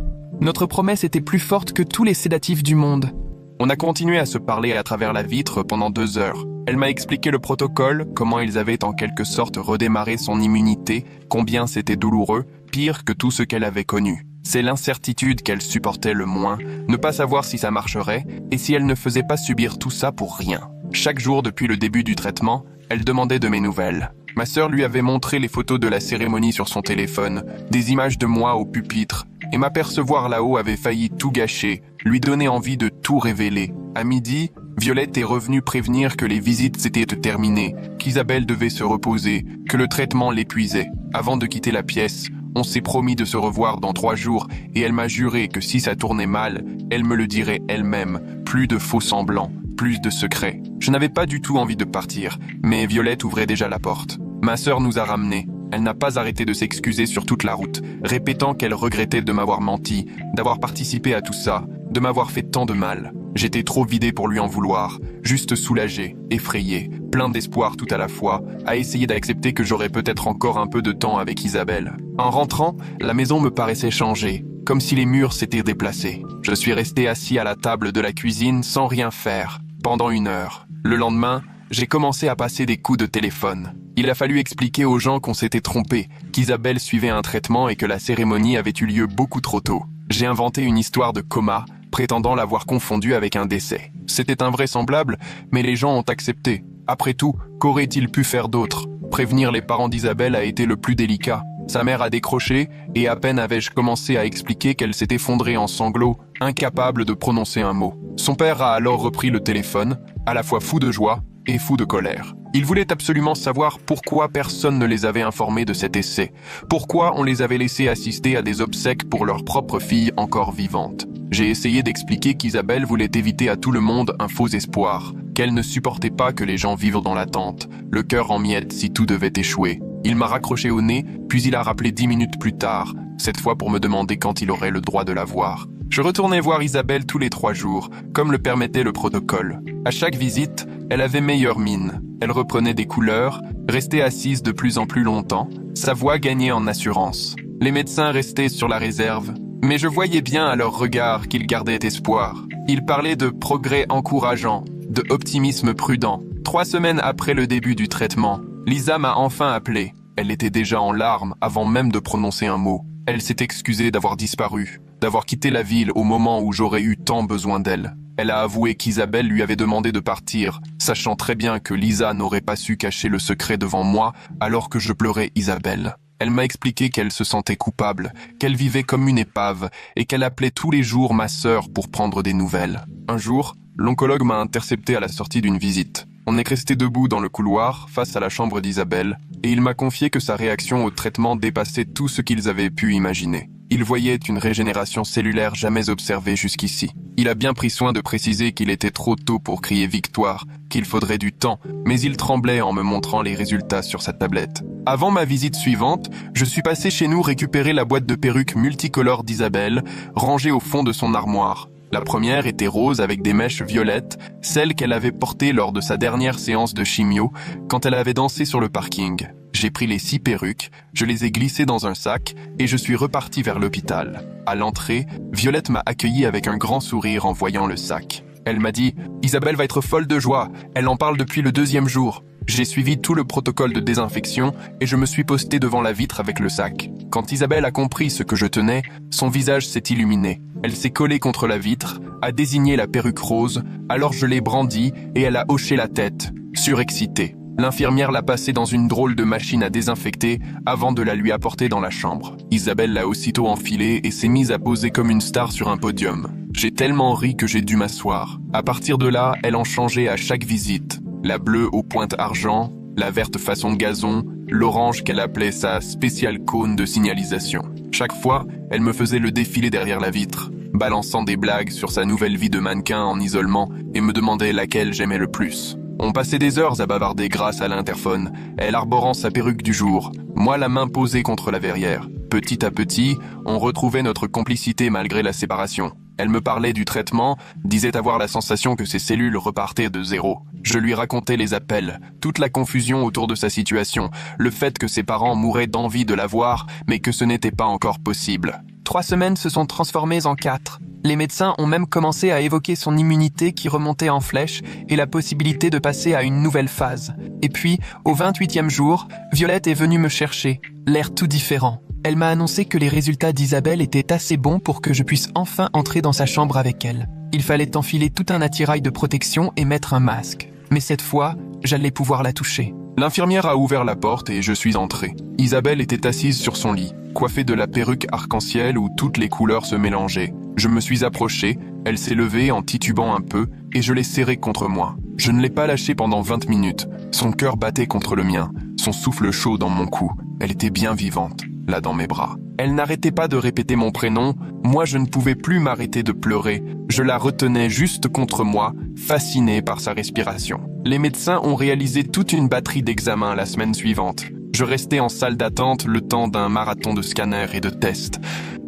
Notre promesse était plus forte que tous les sédatifs du monde. On a continué à se parler à travers la vitre pendant 2 heures. Elle m'a expliqué le protocole, comment ils avaient en quelque sorte redémarré son immunité, combien c'était douloureux, pire que tout ce qu'elle avait connu. C'est l'incertitude qu'elle supportait le moins, ne pas savoir si ça marcherait, et si elle ne faisait pas subir tout ça pour rien. Chaque jour depuis le début du traitement, elle demandait de mes nouvelles. Ma sœur lui avait montré les photos de la cérémonie sur son téléphone, des images de moi au pupitre, et m'apercevoir là-haut avait failli tout gâcher, lui donner envie de tout révéler. À midi, Violette est revenue prévenir que les visites étaient terminées, qu'Isabelle devait se reposer, que le traitement l'épuisait. Avant de quitter la pièce, on s'est promis de se revoir dans 3 jours et elle m'a juré que si ça tournait mal, elle me le dirait elle-même. Plus de faux semblants, plus de secrets. Je n'avais pas du tout envie de partir, mais Violette ouvrait déjà la porte. Ma sœur nous a ramenés. Elle n'a pas arrêté de s'excuser sur toute la route, répétant qu'elle regrettait de m'avoir menti, d'avoir participé à tout ça, de m'avoir fait tant de mal. J'étais trop vidé pour lui en vouloir, juste soulagé, effrayé, plein d'espoir tout à la fois, à essayer d'accepter que j'aurais peut-être encore un peu de temps avec Isabelle. En rentrant, la maison me paraissait changer, comme si les murs s'étaient déplacés. Je suis resté assis à la table de la cuisine sans rien faire, pendant 1 heure. Le lendemain, j'ai commencé à passer des coups de téléphone. Il a fallu expliquer aux gens qu'on s'était trompé, qu'Isabelle suivait un traitement et que la cérémonie avait eu lieu beaucoup trop tôt. J'ai inventé une histoire de coma, prétendant l'avoir confondu avec un décès. C'était invraisemblable, mais les gens ont accepté. Après tout, qu'aurait-il pu faire d'autre? Prévenir les parents d'Isabelle a été le plus délicat. Sa mère a décroché, et à peine avais-je commencé à expliquer qu'elle s'est effondrée en sanglots, incapable de prononcer un mot. Son père a alors repris le téléphone, à la fois fou de joie et fou de colère. Il voulait absolument savoir pourquoi personne ne les avait informés de cet essai, pourquoi on les avait laissés assister à des obsèques pour leur propre fille encore vivante. J'ai essayé d'expliquer qu'Isabelle voulait éviter à tout le monde un faux espoir, qu'elle ne supportait pas que les gens vivent dans l'attente, le cœur en miettes si tout devait échouer. Il m'a raccroché au nez, puis il a rappelé 10 minutes plus tard, cette fois pour me demander quand il aurait le droit de la voir. Je retournais voir Isabelle tous les 3 jours, comme le permettait le protocole. À chaque visite, elle avait meilleure mine. Elle reprenait des couleurs, restait assise de plus en plus longtemps. Sa voix gagnait en assurance. Les médecins restaient sur la réserve, mais je voyais bien à leur regard qu'ils gardaient espoir. Ils parlaient de progrès encourageants, de optimisme prudent. 3 semaines après le début du traitement, Lisa m'a enfin appelé. Elle était déjà en larmes avant même de prononcer un mot. Elle s'est excusée d'avoir disparu, d'avoir quitté la ville au moment où j'aurais eu tant besoin d'elle. Elle a avoué qu'Isabelle lui avait demandé de partir, sachant très bien que Lisa n'aurait pas su cacher le secret devant moi alors que je pleurais Isabelle. Elle m'a expliqué qu'elle se sentait coupable, qu'elle vivait comme une épave et qu'elle appelait tous les jours ma sœur pour prendre des nouvelles. Un jour, l'oncologue m'a intercepté à la sortie d'une visite. On est resté debout dans le couloir, face à la chambre d'Isabelle, et il m'a confié que sa réaction au traitement dépassait tout ce qu'ils avaient pu imaginer. Il voyait une régénération cellulaire jamais observée jusqu'ici. Il a bien pris soin de préciser qu'il était trop tôt pour crier victoire, qu'il faudrait du temps, mais il tremblait en me montrant les résultats sur sa tablette. Avant ma visite suivante, je suis passé chez nous récupérer la boîte de perruques multicolores d'Isabelle, rangée au fond de son armoire. La première était rose avec des mèches violettes, celle qu'elle avait portée lors de sa dernière séance de chimio, quand elle avait dansé sur le parking. J'ai pris les 6 perruques, je les ai glissées dans un sac et je suis reparti vers l'hôpital. À l'entrée, Violette m'a accueilli avec un grand sourire en voyant le sac. Elle m'a dit « Isabelle va être folle de joie, elle en parle depuis le 2e jour ». J'ai suivi tout le protocole de désinfection et je me suis posté devant la vitre avec le sac. Quand Isabelle a compris ce que je tenais, son visage s'est illuminé. Elle s'est collée contre la vitre, a désigné la perruque rose, alors je l'ai brandie et elle a hoché la tête, surexcitée. L'infirmière l'a passée dans une drôle de machine à désinfecter avant de la lui apporter dans la chambre. Isabelle l'a aussitôt enfilée et s'est mise à poser comme une star sur un podium. J'ai tellement ri que j'ai dû m'asseoir. À partir de là, elle en changeait à chaque visite. La bleue aux pointes argent, la verte façon gazon, l'orange qu'elle appelait sa spéciale cône de signalisation. Chaque fois, elle me faisait le défilé derrière la vitre, balançant des blagues sur sa nouvelle vie de mannequin en isolement et me demandait laquelle j'aimais le plus. On passait des heures à bavarder grâce à l'interphone, elle arborant sa perruque du jour, moi la main posée contre la verrière. Petit à petit, on retrouvait notre complicité malgré la séparation. Elle me parlait du traitement, disait avoir la sensation que ses cellules repartaient de zéro. Je lui racontais les appels, toute la confusion autour de sa situation, le fait que ses parents mouraient d'envie de la voir, mais que ce n'était pas encore possible. 3 semaines se sont transformées en 4. Les médecins ont même commencé à évoquer son immunité qui remontait en flèche et la possibilité de passer à une nouvelle phase. Et puis, au 28e jour, Violette est venue me chercher, l'air tout différent. Elle m'a annoncé que les résultats d'Isabelle étaient assez bons pour que je puisse enfin entrer dans sa chambre avec elle. Il fallait enfiler tout un attirail de protection et mettre un masque. Mais cette fois, j'allais pouvoir la toucher. L'infirmière a ouvert la porte et je suis entré. Isabelle était assise sur son lit, coiffée de la perruque arc-en-ciel où toutes les couleurs se mélangeaient. Je me suis approché, elle s'est levée en titubant un peu et je l'ai serrée contre moi. Je ne l'ai pas lâchée pendant 20 minutes. Son cœur battait contre le mien, son souffle chaud dans mon cou. Elle était bien vivante, là dans mes bras. Elle n'arrêtait pas de répéter mon prénom, moi je ne pouvais plus m'arrêter de pleurer. Je la retenais juste contre moi, fasciné par sa respiration. Les médecins ont réalisé toute une batterie d'examens la semaine suivante. Je restais en salle d'attente le temps d'un marathon de scanners et de tests.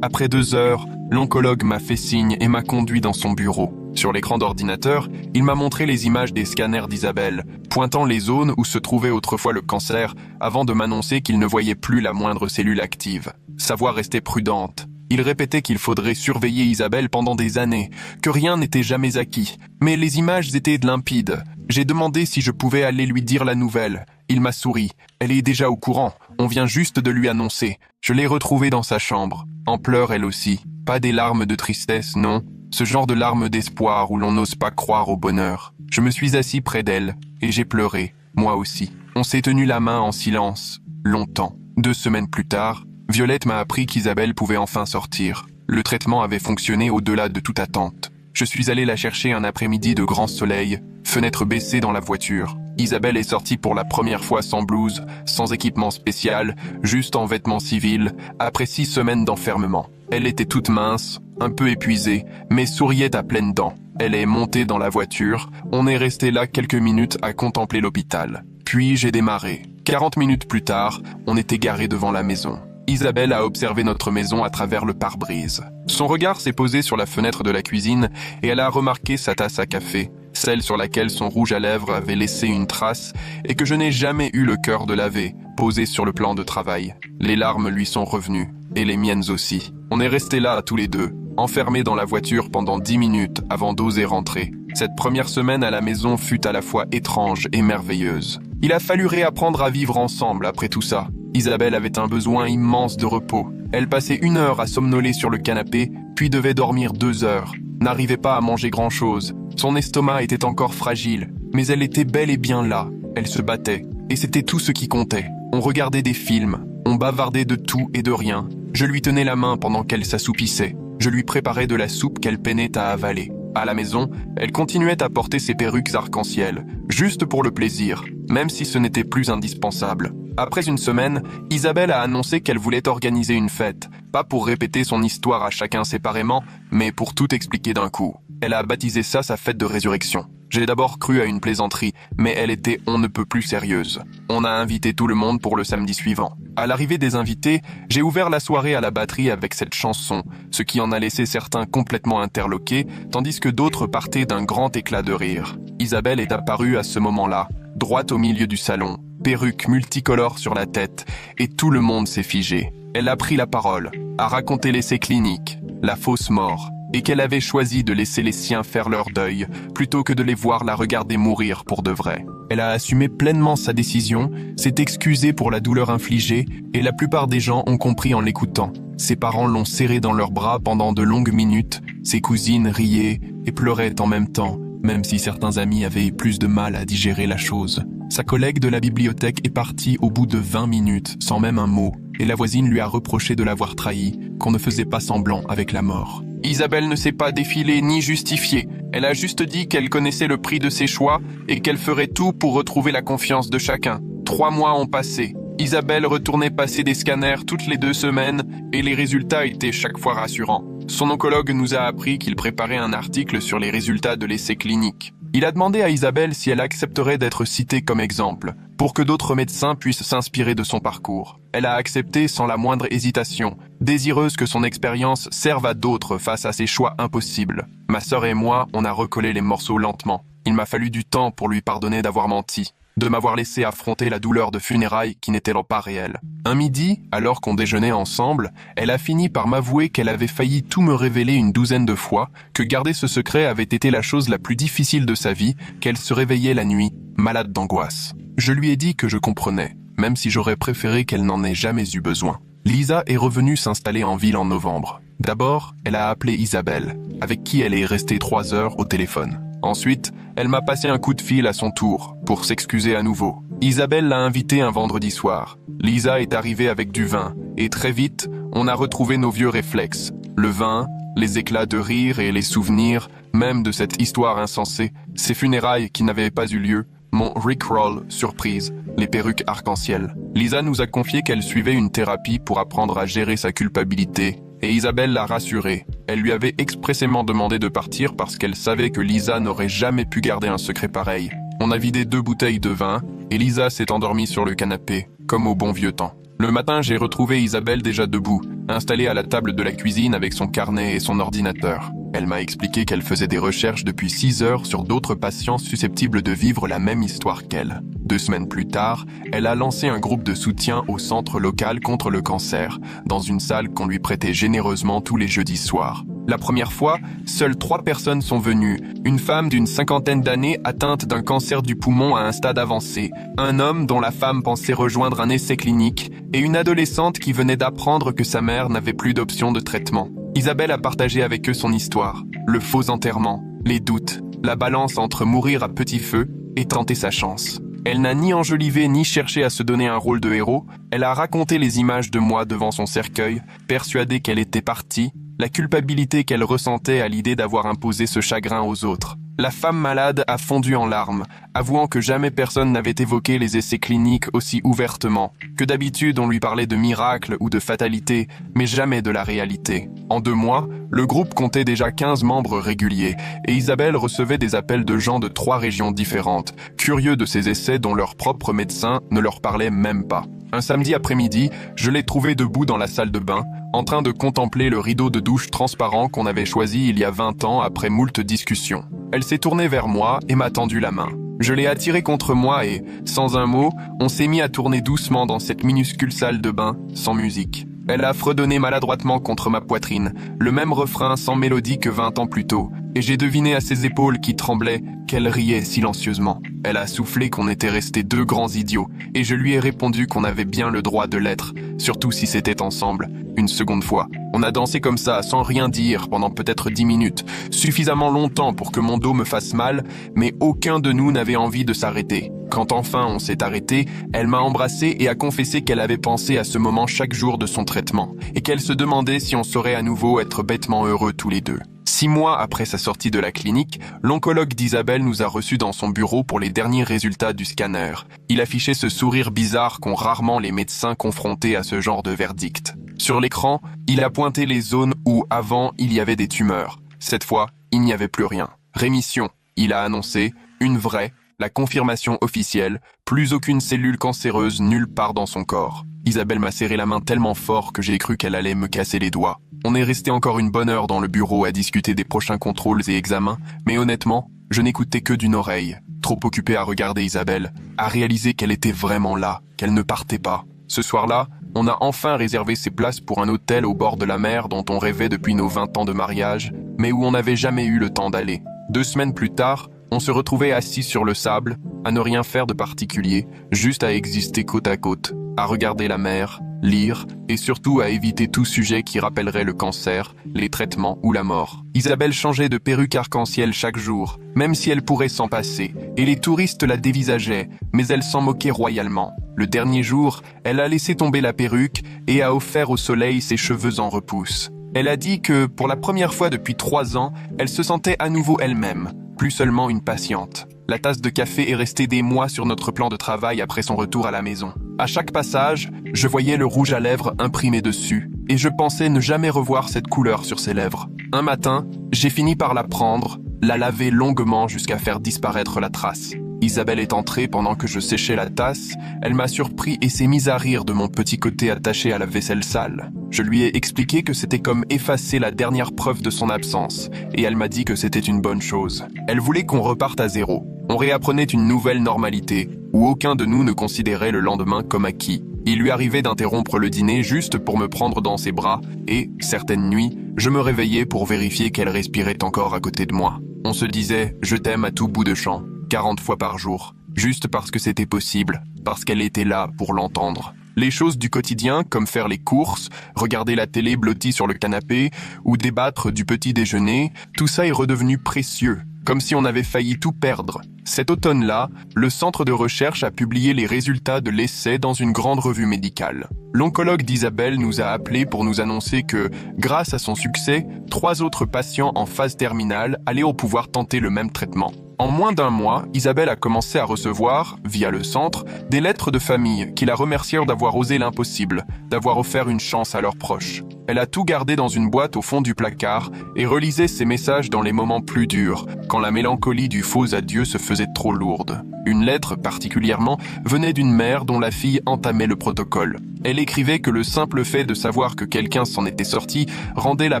Après 2 heures, l'oncologue m'a fait signe et m'a conduit dans son bureau. Sur l'écran d'ordinateur, il m'a montré les images des scanners d'Isabelle, pointant les zones où se trouvait autrefois le cancer, avant de m'annoncer qu'il ne voyait plus la moindre cellule active. Sa voix restait prudente. Il répétait qu'il faudrait surveiller Isabelle pendant des années, que rien n'était jamais acquis. Mais les images étaient limpides. J'ai demandé si je pouvais aller lui dire la nouvelle. Il m'a souri. Elle est déjà au courant. On vient juste de lui annoncer. Je l'ai retrouvée dans sa chambre. En pleurs elle aussi. Pas des larmes de tristesse, non. Ce genre de larmes d'espoir où l'on n'ose pas croire au bonheur. Je me suis assis près d'elle et j'ai pleuré, moi aussi. On s'est tenu la main en silence, longtemps. 2 semaines plus tard, Violette m'a appris qu'Isabelle pouvait enfin sortir. Le traitement avait fonctionné au-delà de toute attente. Je suis allé la chercher un après-midi de grand soleil, fenêtre baissée dans la voiture. Isabelle est sortie pour la première fois sans blouse, sans équipement spécial, juste en vêtements civils, après 6 semaines d'enfermement. Elle était toute mince, un peu épuisée, mais souriait à pleines dents. Elle est montée dans la voiture, on est resté là quelques minutes à contempler l'hôpital. Puis j'ai démarré. 40 minutes plus tard, on était garé devant la maison. Isabelle a observé notre maison à travers le pare-brise. Son regard s'est posé sur la fenêtre de la cuisine et elle a remarqué sa tasse à café, celle sur laquelle son rouge à lèvres avait laissé une trace et que je n'ai jamais eu le cœur de laver, posée sur le plan de travail. Les larmes lui sont revenues, et les miennes aussi. On est restés là tous les deux, enfermés dans la voiture pendant 10 minutes avant d'oser rentrer. Cette première semaine à la maison fut à la fois étrange et merveilleuse. Il a fallu réapprendre à vivre ensemble après tout ça. Isabelle avait un besoin immense de repos. Elle passait 1 heure à somnoler sur le canapé, puis devait dormir 2 heures. N'arrivait pas à manger grand-chose. Son estomac était encore fragile, mais elle était bel et bien là. Elle se battait, et c'était tout ce qui comptait. On regardait des films, on bavardait de tout et de rien. Je lui tenais la main pendant qu'elle s'assoupissait. Je lui préparais de la soupe qu'elle peinait à avaler. À la maison, elle continuait à porter ses perruques arc-en-ciel, juste pour le plaisir, même si ce n'était plus indispensable. Après 1 semaine, Isabelle a annoncé qu'elle voulait organiser une fête, pas pour répéter son histoire à chacun séparément, mais pour tout expliquer d'un coup. Elle a baptisé ça sa fête de résurrection. J'ai d'abord cru à une plaisanterie, mais elle était on ne peut plus sérieuse. On a invité tout le monde pour le samedi suivant. À l'arrivée des invités, j'ai ouvert la soirée à la batterie avec cette chanson, ce qui en a laissé certains complètement interloqués, tandis que d'autres partaient d'un grand éclat de rire. Isabelle est apparue à ce moment-là, droite au milieu du salon, perruque multicolore sur la tête, et tout le monde s'est figé. Elle a pris la parole, a raconté l'essai clinique, la fausse mort, et qu'elle avait choisi de laisser les siens faire leur deuil, plutôt que de les voir la regarder mourir pour de vrai. Elle a assumé pleinement sa décision, s'est excusée pour la douleur infligée, et la plupart des gens ont compris en l'écoutant. Ses parents l'ont serrée dans leurs bras pendant de longues minutes, ses cousines riaient et pleuraient en même temps, même si certains amis avaient plus de mal à digérer la chose. Sa collègue de la bibliothèque est partie au bout de 20 minutes, sans même un mot, et la voisine lui a reproché de l'avoir trahi, qu'on ne faisait pas semblant avec la mort. Isabelle ne s'est pas défilée ni justifiée. Elle a juste dit qu'elle connaissait le prix de ses choix et qu'elle ferait tout pour retrouver la confiance de chacun. 3 mois ont passé. Isabelle retournait passer des scanners toutes les 2 semaines et les résultats étaient chaque fois rassurants. Son oncologue nous a appris qu'il préparait un article sur les résultats de l'essai clinique. Il a demandé à Isabelle si elle accepterait d'être citée comme exemple, pour que d'autres médecins puissent s'inspirer de son parcours. Elle a accepté sans la moindre hésitation, désireuse que son expérience serve à d'autres face à ces choix impossibles. Ma sœur et moi, on a recollé les morceaux lentement. Il m'a fallu du temps pour lui pardonner d'avoir menti, de m'avoir laissé affronter la douleur de funérailles qui n'était pas réelle. Un midi, alors qu'on déjeunait ensemble, elle a fini par m'avouer qu'elle avait failli tout me révéler une 12aine de fois, que garder ce secret avait été la chose la plus difficile de sa vie, qu'elle se réveillait la nuit, malade d'angoisse. Je lui ai dit que je comprenais, même si j'aurais préféré qu'elle n'en ait jamais eu besoin. Lisa est revenue s'installer en ville en novembre. D'abord, elle a appelé Isabelle, avec qui elle est restée 3 heures au téléphone. Ensuite, elle m'a passé un coup de fil à son tour, pour s'excuser à nouveau. Isabelle l'a invitée un vendredi soir. Lisa est arrivée avec du vin, et très vite, on a retrouvé nos vieux réflexes. Le vin, les éclats de rire et les souvenirs, même de cette histoire insensée, ces funérailles qui n'avaient pas eu lieu, mon Rickroll surprise, les perruques arc-en-ciel. Lisa nous a confié qu'elle suivait une thérapie pour apprendre à gérer sa culpabilité, et Isabelle l'a rassurée. Elle lui avait expressément demandé de partir parce qu'elle savait que Lisa n'aurait jamais pu garder un secret pareil. On a vidé 2 bouteilles de vin, et Lisa s'est endormie sur le canapé, comme au bon vieux temps. Le matin, j'ai retrouvé Isabelle déjà debout, installée à la table de la cuisine avec son carnet et son ordinateur. Elle m'a expliqué qu'elle faisait des recherches depuis 6 heures sur d'autres patients susceptibles de vivre la même histoire qu'elle. 2 semaines plus tard, elle a lancé un groupe de soutien au centre local contre le cancer, dans une salle qu'on lui prêtait généreusement tous les jeudis soirs. La première fois, seules 3 personnes sont venues. Une femme d'une 50aine d'années atteinte d'un cancer du poumon à un stade avancé, un homme dont la femme pensait rejoindre un essai clinique, et une adolescente qui venait d'apprendre que sa mère n'avait plus d'option de traitement. Isabelle a partagé avec eux son histoire, le faux enterrement, les doutes, la balance entre mourir à petit feu et tenter sa chance. Elle n'a ni enjolivé ni cherché à se donner un rôle de héros, elle a raconté les images de moi devant son cercueil, persuadée qu'elle était partie, la culpabilité qu'elle ressentait à l'idée d'avoir imposé ce chagrin aux autres. La femme malade a fondu en larmes, avouant que jamais personne n'avait évoqué les essais cliniques aussi ouvertement, que d'habitude on lui parlait de miracles ou de fatalité, mais jamais de la réalité. En 2 mois, le groupe comptait déjà 15 membres réguliers, et Isabelle recevait des appels de gens de 3 régions différentes, curieux de ces essais dont leur propre médecin ne leur parlait même pas. Un samedi après-midi, je l'ai trouvée debout dans la salle de bain, en train de contempler le rideau de douche transparent qu'on avait choisi il y a 20 ans après moult discussions. Elle s'est tournée vers moi et m'a tendu la main. Je l'ai attirée contre moi et, sans un mot, on s'est mis à tourner doucement dans cette minuscule salle de bain, sans musique. Elle a fredonné maladroitement contre ma poitrine, le même refrain sans mélodie que 20 ans plus tôt, et j'ai deviné à ses épaules qui tremblaient qu'elle riait silencieusement. Elle a soufflé qu'on était restés 2 grands idiots, et je lui ai répondu qu'on avait bien le droit de l'être, surtout si c'était ensemble. Une seconde fois, on a dansé comme ça, sans rien dire, pendant peut-être 10 minutes, suffisamment longtemps pour que mon dos me fasse mal, mais aucun de nous n'avait envie de s'arrêter. Quand enfin on s'est arrêté, elle m'a embrassé et a confessé qu'elle avait pensé à ce moment chaque jour de son traitement, et qu'elle se demandait si on saurait à nouveau être bêtement heureux tous les deux. 6 mois après sa sortie de la clinique, l'oncologue d'Isabelle nous a reçus dans son bureau pour les derniers résultats du scanner. Il affichait ce sourire bizarre qu'ont rarement les médecins confrontés à ce genre de verdict. Sur l'écran, il a pointé les zones où, avant, il y avait des tumeurs. Cette fois, il n'y avait plus rien. Rémission, il a annoncé, une vraie, la confirmation officielle, plus aucune cellule cancéreuse nulle part dans son corps. Isabelle m'a serré la main tellement fort que j'ai cru qu'elle allait me casser les doigts. On est resté encore une bonne heure dans le bureau à discuter des prochains contrôles et examens, mais honnêtement, je n'écoutais que d'une oreille, trop occupé à regarder Isabelle, à réaliser qu'elle était vraiment là, qu'elle ne partait pas. Ce soir-là, on a enfin réservé ses places pour un hôtel au bord de la mer dont on rêvait depuis nos 20 ans de mariage, mais où on n'avait jamais eu le temps d'aller. 2 semaines plus tard, on se retrouvait assis sur le sable, à ne rien faire de particulier, juste à exister côte à côte, à regarder la mer, lire, et surtout à éviter tout sujet qui rappellerait le cancer, les traitements ou la mort. Isabelle changeait de perruque arc-en-ciel chaque jour, même si elle pourrait s'en passer, et les touristes la dévisageaient, mais elle s'en moquait royalement. Le dernier jour, elle a laissé tomber la perruque et a offert au soleil ses cheveux en repousse. Elle a dit que, pour la première fois depuis 3 ans, elle se sentait à nouveau elle-même, plus seulement une patiente. La tasse de café est restée des mois sur notre plan de travail après son retour à la maison. À chaque passage, je voyais le rouge à lèvres imprimé dessus, et je pensais ne jamais revoir cette couleur sur ses lèvres. Un matin, j'ai fini par la prendre, la laver longuement jusqu'à faire disparaître la trace. Isabelle est entrée pendant que je séchais la tasse, elle m'a surpris et s'est mise à rire de mon petit côté attaché à la vaisselle sale. Je lui ai expliqué que c'était comme effacer la dernière preuve de son absence, et elle m'a dit que c'était une bonne chose. Elle voulait qu'on reparte à zéro. On réapprenait une nouvelle normalité, où aucun de nous ne considérait le lendemain comme acquis. Il lui arrivait d'interrompre le dîner juste pour me prendre dans ses bras, et, certaines nuits, je me réveillais pour vérifier qu'elle respirait encore à côté de moi. On se disait « je t'aime » à tout bout de champ, 40 fois par jour, juste parce que c'était possible, parce qu'elle était là pour l'entendre. Les choses du quotidien, comme faire les courses, regarder la télé blottie sur le canapé, ou débattre du petit déjeuner, tout ça est redevenu précieux, comme si on avait failli tout perdre. Cet automne-là, le centre de recherche a publié les résultats de l'essai dans une grande revue médicale. L'oncologue d'Isabelle nous a appelés pour nous annoncer que, grâce à son succès, 3 autres patients en phase terminale allaient pouvoir tenter le même traitement. En moins d'1 mois, Isabelle a commencé à recevoir, via le centre, des lettres de famille qui la remercièrent d'avoir osé l'impossible, d'avoir offert une chance à leurs proches. Elle a tout gardé dans une boîte au fond du placard et relisait ses messages dans les moments plus durs, quand la mélancolie du faux adieu se faisait trop lourde. Une lettre, particulièrement, venait d'une mère dont la fille entamait le protocole. Elle écrivait que le simple fait de savoir que quelqu'un s'en était sorti rendait la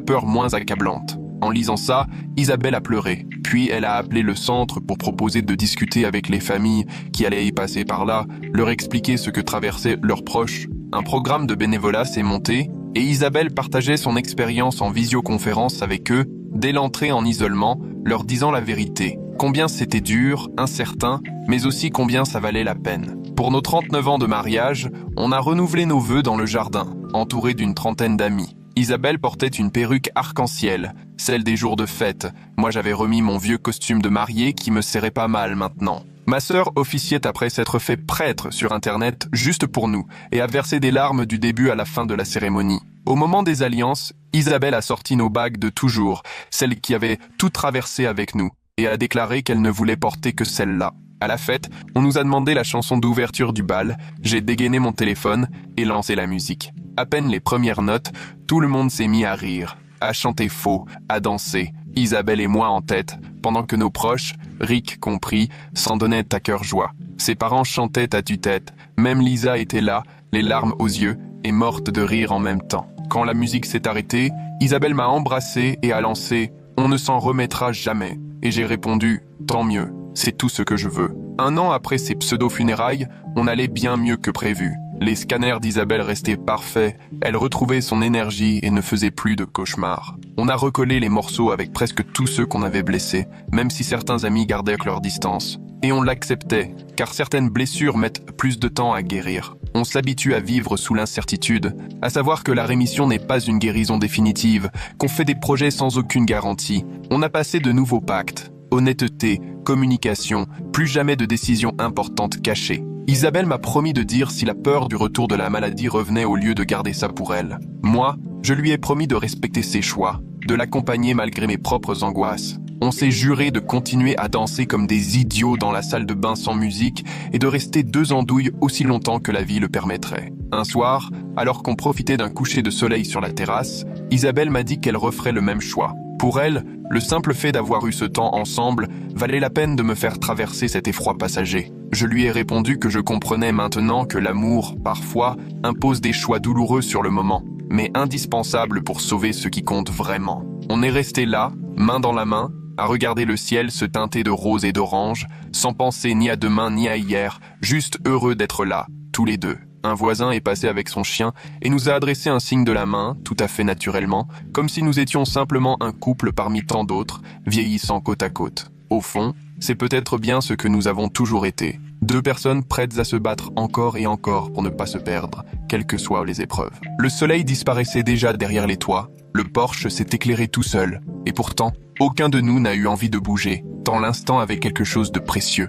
peur moins accablante. En lisant ça, Isabelle a pleuré. Puis elle a appelé le centre pour proposer de discuter avec les familles qui allaient y passer par là, leur expliquer ce que traversaient leurs proches. Un programme de bénévolat s'est monté et Isabelle partageait son expérience en visioconférence avec eux dès l'entrée en isolement, leur disant la vérité. Combien c'était dur, incertain, mais aussi combien ça valait la peine. Pour nos 39 ans de mariage, on a renouvelé nos vœux dans le jardin, entourés d'une trentaine d'amis. Isabelle portait une perruque arc-en-ciel, celle des jours de fête. Moi j'avais remis mon vieux costume de mariée qui me serrait pas mal maintenant. Ma sœur officiait après s'être fait prêtre sur Internet juste pour nous et a versé des larmes du début à la fin de la cérémonie. Au moment des alliances, Isabelle a sorti nos bagues de toujours, celles qui avaient tout traversé avec nous, et a déclaré qu'elle ne voulait porter que celle-là. À la fête, on nous a demandé la chanson d'ouverture du bal, j'ai dégainé mon téléphone et lancé la musique. À peine les premières notes, tout le monde s'est mis à rire, à chanter faux, à danser, Isabelle et moi en tête, pendant que nos proches, Rick compris, s'en donnaient à cœur joie. Ses parents chantaient à tue-tête, même Lisa était là, les larmes aux yeux, et morte de rire en même temps. Quand la musique s'est arrêtée, Isabelle m'a embrassé et a lancé « On ne s'en remettra jamais ». Et j'ai répondu « Tant mieux, c'est tout ce que je veux ». 1 an après ces pseudo-funérailles, on allait bien mieux que prévu. Les scanners d'Isabelle restaient parfaits, elle retrouvait son énergie et ne faisait plus de cauchemars. On a recollé les morceaux avec presque tous ceux qu'on avait blessés, même si certains amis gardaient leur distance. Et on l'acceptait, car certaines blessures mettent plus de temps à guérir. On s'habitue à vivre sous l'incertitude, à savoir que la rémission n'est pas une guérison définitive, qu'on fait des projets sans aucune garantie. On a passé de nouveaux pactes. Honnêteté, communication, plus jamais de décisions importantes cachées. Isabelle m'a promis de dire si la peur du retour de la maladie revenait au lieu de garder ça pour elle. Moi, je lui ai promis de respecter ses choix, de l'accompagner malgré mes propres angoisses. On s'est juré de continuer à danser comme des idiots dans la salle de bain sans musique et de rester 2 andouilles aussi longtemps que la vie le permettrait. Un soir, alors qu'on profitait d'un coucher de soleil sur la terrasse, Isabelle m'a dit qu'elle referait le même choix. Pour elle, le simple fait d'avoir eu ce temps ensemble valait la peine de me faire traverser cet effroi passager. Je lui ai répondu que je comprenais maintenant que l'amour, parfois, impose des choix douloureux sur le moment, mais indispensables pour sauver ce qui compte vraiment. On est resté là, main dans la main, à regarder le ciel se teinter de rose et d'orange, sans penser ni à demain ni à hier, juste heureux d'être là, tous les deux. Un voisin est passé avec son chien et nous a adressé un signe de la main, tout à fait naturellement, comme si nous étions simplement un couple parmi tant d'autres, vieillissant côte à côte. Au fond, c'est peut-être bien ce que nous avons toujours été. 2 personnes prêtes à se battre encore et encore pour ne pas se perdre, quelles que soient les épreuves. Le soleil disparaissait déjà derrière les toits, le porche s'est éclairé tout seul, et pourtant, aucun de nous n'a eu envie de bouger, tant l'instant avait quelque chose de précieux.